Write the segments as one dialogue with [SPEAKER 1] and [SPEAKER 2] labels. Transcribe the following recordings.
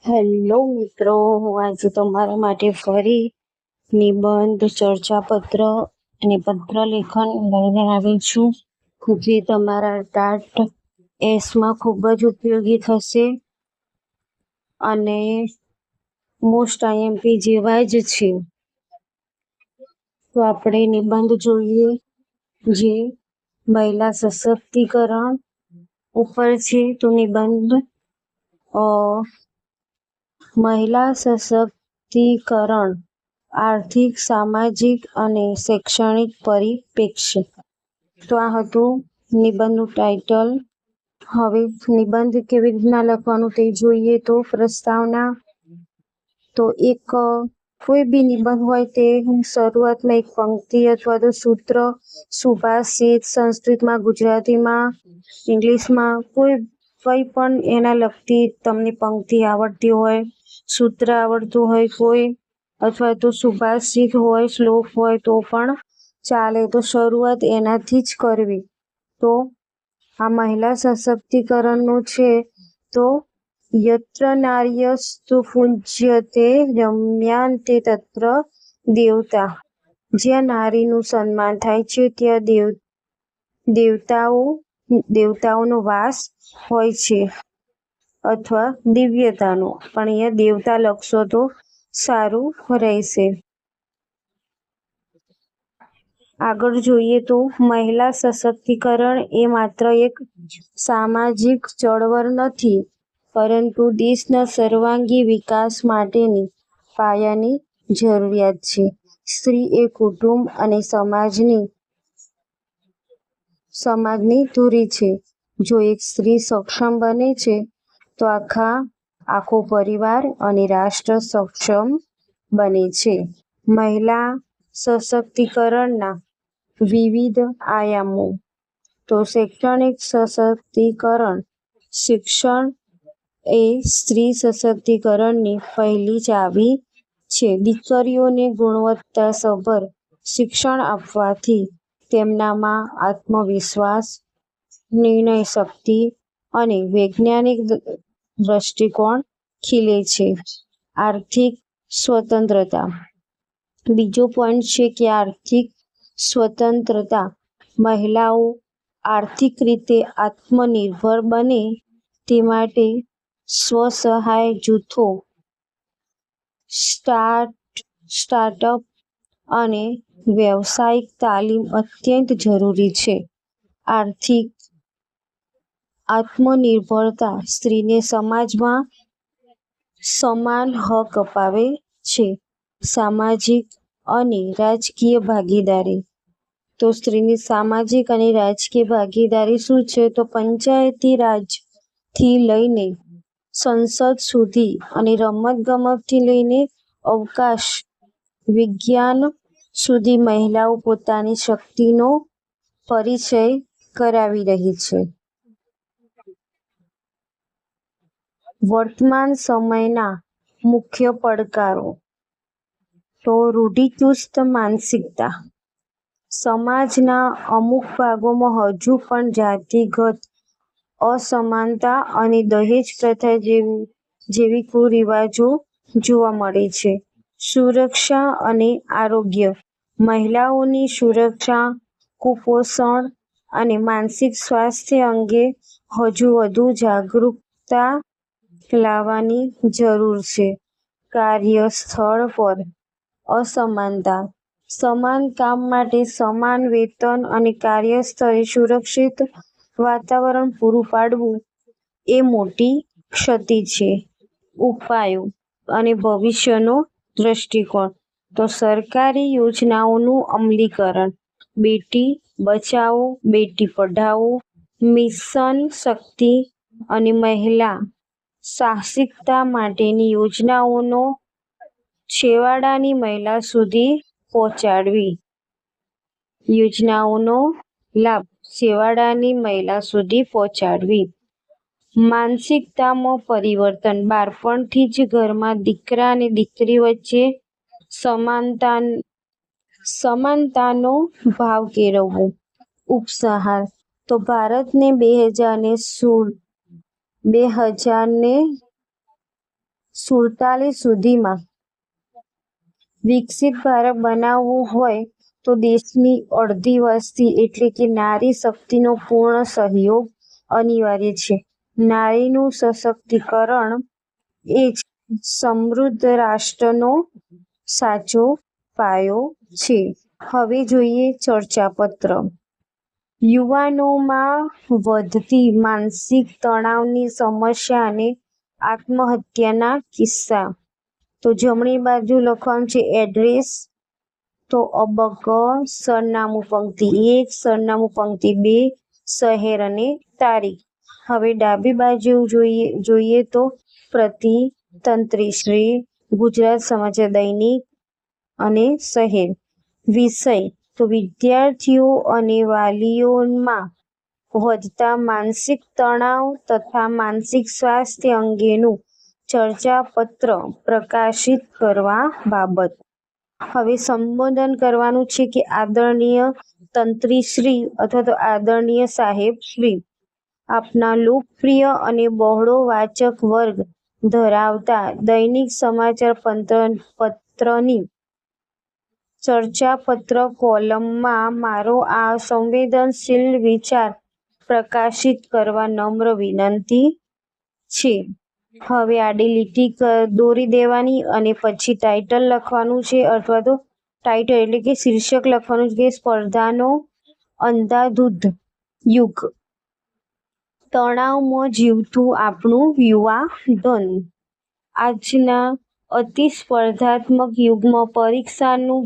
[SPEAKER 1] Hello મિત્રો, હું આજે તમારા માટે ફરી નિબંધ, ચર્ચાપત્ર અને પત્ર લેખન લઈને આવી છું, જે તમારા ટાટ એસમાં ખૂબ જ ઉપયોગી થશે અને મોસ્ટ આઈએમપી જેવા જ છે. તો આપણે નિબંધ જોઈએ, જે મહિલા સશક્તિકરણ ઉપર છે. તો નિબંધ મહિલા સશક્તિકરણ આર્થિક, સામાજિક અને શૈક્ષણિક પરિપ્રેક્ષ્ય. તો આ હતું નિબંધનું ટાઇટલ. હવે નિબંધ કેવી રીતના લખવાનું તે જોઈએ. તો પ્રસ્તાવના. તો કોઈ બી નિબંધ હોય તે શરૂઆતમાં એક પંક્તિ અથવા તો સૂત્ર, સુભાષિત, સંસ્કૃતમાં, ગુજરાતીમાં, ઇંગ્લિશમાં કોઈ પણ એના લગતી તમને પંક્તિ આવડતી હોય, સૂત્ર આવડતું હોય કોઈ, અથવા તો સુભાષિત હોય, શ્લોક હોય તો પણ ચાલે. તો શરૂઆત એનાથી જ કરવી. તો આ મહિલા સશક્તિકરણનું છે. તો યત્ર નાર્યસ્તુ પૂજ્યતે રમ્યાન્તે તત્ર દેવતા. જ્યાં નારીનું સન્માન થાય છે ત્યાં દેવતાઓનો વાસ હોય છે, અથવા દિવ્યતાનો. પણ અહીંયા દેવતા લખશો તો સારું રહેશે. આગળ જોઈએ તો મહિલા સશક્તિકરણ એ માત્ર એક સામાજિક ચળવળ નથી, પરંતુ દેશના સર્વાંગી વિકાસ માટેની પાયાની જરૂરિયાત છે. સ્ત્રી એ કુટુંબ અને સમાજની ધુરી છે. જો એક સ્ત્રી સક્ષમ બને છે તો આખો પરિવાર અને રાષ્ટ્ર સક્ષમ બને છે. મહિલા સશક્તિકરણના વિવિધ આયામો. તો શૈક્ષણિક સશક્તિકરણ. શિક્ષણ એ સ્ત્રી સશક્તિકરણની પહેલી ચાવી છે. દીકરીઓને ગુણવત્તાસભર શિક્ષણ આપવાથી તેમનામાં આત્મવિશ્વાસ, નિર્ણય શક્તિ અને વૈજ્ઞાનિક દ્રષ્ટિકોણ ખીલે છે. આર્થિક સ્વતંત્રતા. બીજો પોઈન્ટ છે કે આર્થિક સ્વતંત્રતા. મહિલાઓ આર્થિક રીતે આત્મનિર્ભર બને તે માટે સ્વ-સહાય જૂથો, સ્ટાર્ટઅપ અને વ્યવસાયિક તાલીમ અત્યંત જરૂરી છે. આર્થિક આત્મનિર્ભરતા સ્ત્રીને સમાજમાં સમાન હક અપાવે છે. સામાજિક અને રાજકીય ભાગીદારી. તો સ્ત્રીની સામાજિક અને રાજકીય ભાગીદારી શું છે? તો પંચાયતી રાજથી લઈને સંસદ સુધી અને રમતગમતથી લઈને અવકાશ વિજ્ઞાન સુધી મહિલાઓ પોતાની શક્તિનો પરિચય કરાવી રહી છે. વર્તમાન સમયના મુખ્ય પડકારો. તો રૂઢિચુસ્ત માનસિકતા. સમાજના અમુક ભાગોમાં હજુ પણ જાતિગત અસમાનતા અને દહેજ પ્રથા જેવી કુરિવાજો જોવા મળે છે. સુરક્ષા અને આરોગ્ય. મહિલાઓની સુરક્ષા, કુપોષણ અને માનસિક સ્વાસ્થ્ય અંગે હજુ વધુ જાગરૂકતા લાવવાની જરૂર છે. કાર્યસ્થળ પર અસમાનતા. સમાન કામ માટે સમાન વેતન અને કાર્યસ્થળે સુરક્ષિત વાતાવરણ પૂરું પાડવું એ મોટી ક્ષતિ છે. ઉપાયો અને ભવિષ્યનો દ્રષ્ટિકોણ. તો સરકારી યોજનાઓનું અમલીકરણ. બેટી બચાવો, બેટી પઢાઓ, મિશન શક્તિ અને મહિલા સાહસિકતા માટેની યોજનાઓનો છેવાડાની મહિલા સુધી પહોંચાડવી. યોજનાઓનો લાભ છેવાડાની મહિલા સુધી પહોંચાડવી. માનસિકતામાં પરિવર્તન. બાળપણથી જ ઘરમાં દીકરા અને દીકરી વચ્ચે સમાનતાનો ભાવ કેળવવો. ઉપસંહાર. તો ભારતને 2016 47 સુધીમાં વિકસિત ભારત બનાવવું હોય તો દેશની અડધી વસ્તી એટલે કે નારી શક્તિનો પૂર્ણ સહયોગ અનિવાર્ય છે. નારીનું સશક્તિકરણ એ જ સમૃદ્ધ રાષ્ટ્રનો સાચો પાયો છે. હવે જોઈએ ચર્ચાપત્ર. યુવાનોમાં વધતી માનસિક તણાવની સમસ્યા અને આત્મહત્યાના કિસ્સા. તો જમણી બાજુ લખવાનું છે એડ્રેસ, તો અબક, સરનામું પંક્તિ 1, સરનામું પંક્તિ 2, શહેર અને તારીખ. હવે ડાબી બાજુ જોઈએ તો પ્રતિ, તંત્રીશ્રી, ગુજરાત સમાચાર દૈનિક અને શહેર. વિષય તો વિદ્યાર્થીઓ અને વાલીઓમાં વધતા માનસિક તણાવ તથા માનસિક સ્વાસ્થ્ય અંગેનું ચર્ચાપત્ર પ્રકાશિત કરવા બાબત. હવે સંબોધન કરવાનું છે કે આદરણીય તંત્રીશ્રી અથવા તો આદરણીય સાહેબશ્રી, આપના લોકપ્રિય અને બહોળો વાચક વર્ગ ધરાવતા દૈનિક સમાચાર પત્રની ચર્ચાપત્ર કોલમમાં મારો આ સંવેદનશીલ વિચાર પ્રકાશિત કરવા નમ્ર વિનંતી છે. હવે આડી લીટી દોરી દેવાની અને પછી ટાઇટલ લખવાનું છે અથવા તો ટાઇટલ એટલે કે શીર્ષક લખવાનું છે કે સ્પર્ધાનો અંધાધૂંધ યુગ, તણાવમાં જીવતું આપણું યુવા ધન. આજના અતિ સ્પર્ધાત્મક યુગમાં પરીક્ષાનું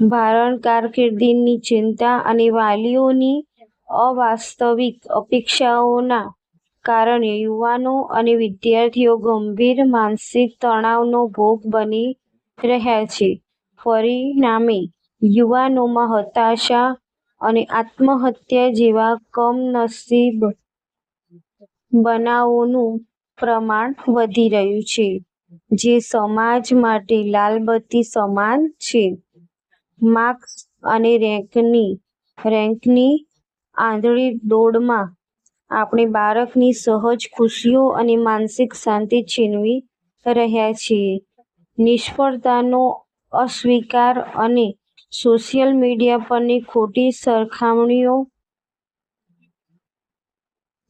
[SPEAKER 1] ભારણ, કારકિર્દીની ચિંતા અને વાલીઓની અવાસ્તવિક અપેક્ષાઓના કારણે યુવાનો અને વિદ્યાર્થીઓ ગંભીર માનસિક તણાવનો ભોગ બની રહ્યા છે. પરિણામે યુવાનોમાં હતાશા અને આત્મહત્યા જેવા કમનસીબ બનાવોનું પ્રમાણ વધી રહ્યું છે, જે સમાજ માટે લાલબત્તી સમાન છે. માર્ક્સ અને રેન્કની આંધળી દોડમાં આપણે બાળકની સહજ ખુશીઓ અને માનસિક શાંતિ છીનવી રહ્યા છીએ. નિષ્ફળતાનો અસ્વીકાર અને સોશિયલ મીડિયા પરની ખોટી સરખામણીઓ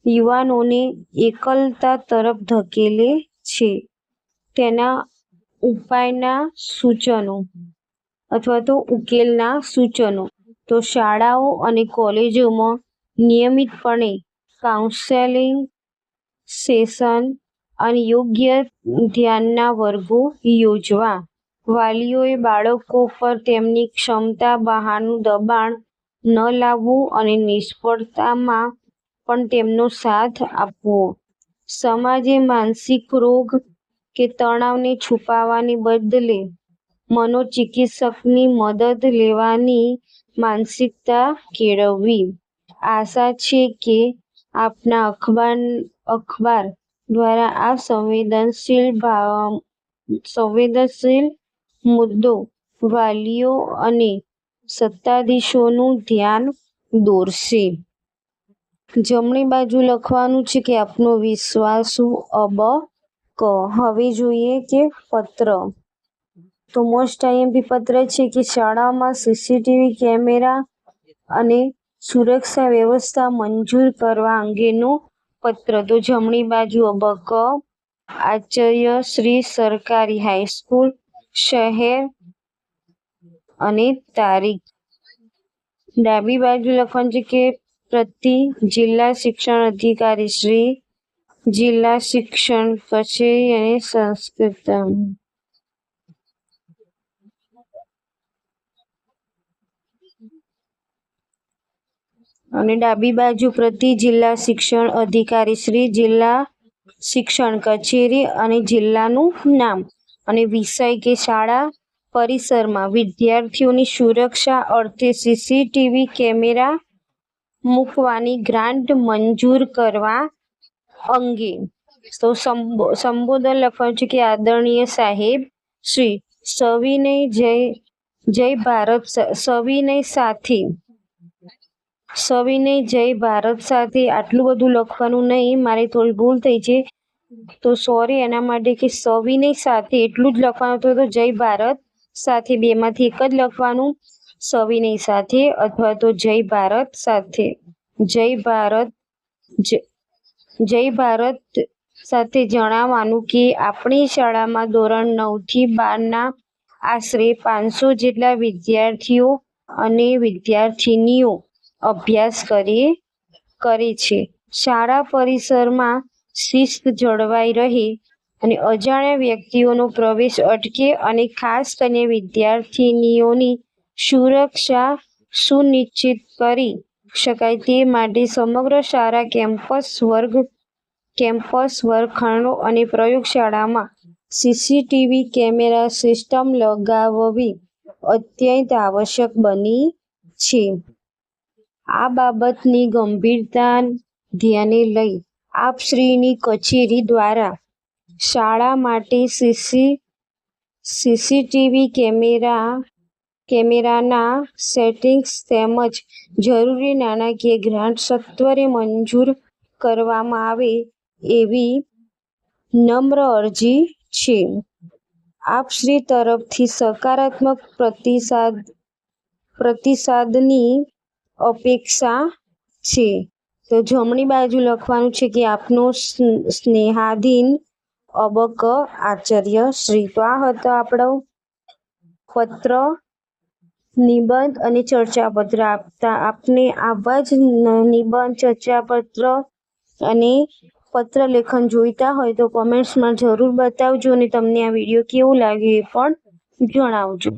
[SPEAKER 1] યુવાનોને એકલતા તરફ ધકેલે છે. તેના ઉપાયના સૂચનો અથવા તો ઉકેલના સૂચનો. તો શાળાઓ અને કોલેજોમાં નિયમિતપણે કાઉન્સેલિંગ સેશન અને યોગ્ય ધ્યાનના વર્ગો યોજવા. વાલીઓએ બાળકો પર તેમની ક્ષમતા બહારનું દબાણ ન લાવવું અને નિષ્ફળતામાં પણ તેમનો સાથ આપવો. સમાજે માનસિક રોગ કે તણાવને છુપાવવાને બદલે મનોચિકિત્સકની મદદ લેવાની માનસિકતા કેળવવી. આશા છે કે આપના અખબાર દ્વારા આ સંવેદનશીલ મુદ્દો વાલીઓ અને સત્તાધીશોનું ધ્યાન દોરશે. જમણી બાજુ લખવાનું છે કે આપનો વિશ્વાસુ અબક. હવે જોઈએ કે પત્ર. તો મોસ્ટ આઈએમપી પત્ર છે કે શાળામાં સીસીટીવી કેમેરા અને સુરક્ષા વ્યવસ્થા મંજૂર કરવા અંગેનો પત્ર. તો જમણી બાજુ અબક. આચાર્ય શ્રી સરકારી હાઈસ્કૂલ, શહેર અને તારીખ. ડાબી બાજુ લખવાનું છે કે પ્રતિ, જિલ્લા શિક્ષણ અધિકારી શ્રી, જિલ્લા શિક્ષણ કચેરી અને સંસ્કૃત. અને ડાબી બાજુ પ્રતિ, જિલ્લા શિક્ષણ અધિકારી શ્રી, જિલ્લા શિક્ષણ કચેરી અને જિલ્લાનું નામ. અને વિષય કે શાળા પરિસરમાં વિદ્યાર્થીઓની સુરક્ષા અર્થે સીસીટીવી કેમેરા મૂકવાની ગ્રાન્ટ મંજૂર કરવા અંગે. તો સંબોધન લખવાનું છે કે આદરણીય સાહેબ શ્રી, સવિનય જય ભારત સાથે. આટલું બધું લખવાનું નહીં, મારી થોડી ભૂલ થઈ છે. તો સોરી એના માટે કે સવિનય સાથે એટલું જ લખવાનું હતું, તો જય ભારત સાથે બેમાંથી એક જ લખવાનું, સવિનય સાથે અથવા તો જય ભારત સાથે. જય ભારત સાથે જણાવવાનું કે આપણી શાળામાં ધોરણ 9 થી 12 આશરે 500 જેટલા વિદ્યાર્થીઓ અને વિદ્યાર્થિનીઓ અભ્યાસ કરે છે. શાળા પરિસરમાં શિસ્ત જળવાઈ રહે અને અજાણ્યા વ્યક્તિઓનો પ્રવેશ અટકે અને ખાસ કરીને વિદ્યાર્થિનીઓની સુરક્ષા સુનિશ્ચિત કરી શકાય તે માટે સમગ્ર શાળા કેમ્પસ વર્ગખંડો અને પ્રયોગશાળામાં સીસીટીવી કેમેરા સિસ્ટમ લગાવવી અત્યંત આવશ્યક બની છે. આ બાબતની ગંભીરતા ધ્યાને લઈ આપશ્રીની કચેરી દ્વારા શાળા માટે સીસીટીવી કેમેરાના સેટિંગ્સ તેમજ જરૂરી નાણાકીય ગ્રાન્ટ સત્વરે મંજૂર કરવામાં આવે એવી નમ્ર અરજી છે. આપશ્રી તરફથી સકારાત્મક પ્રતિસાદની અપેક્ષા છે. તો જમણી બાજુ લખવાનું છે કે આપનો સ્નેહાધીન અબક આચાર્ય શ્રી. તો આ હતો આપણો પત્ર, નિબંધ અને ચર્ચાપત્ર. આપને આવા જ નિબંધ, ચર્ચાપત્ર અને પત્ર લેખન જોઈતા હોય તો કોમેન્ટ્સમાં જરૂર બતાવજો અને તમને આ વિડીયો કેવું લાગ્યું એ પણ જણાવજો.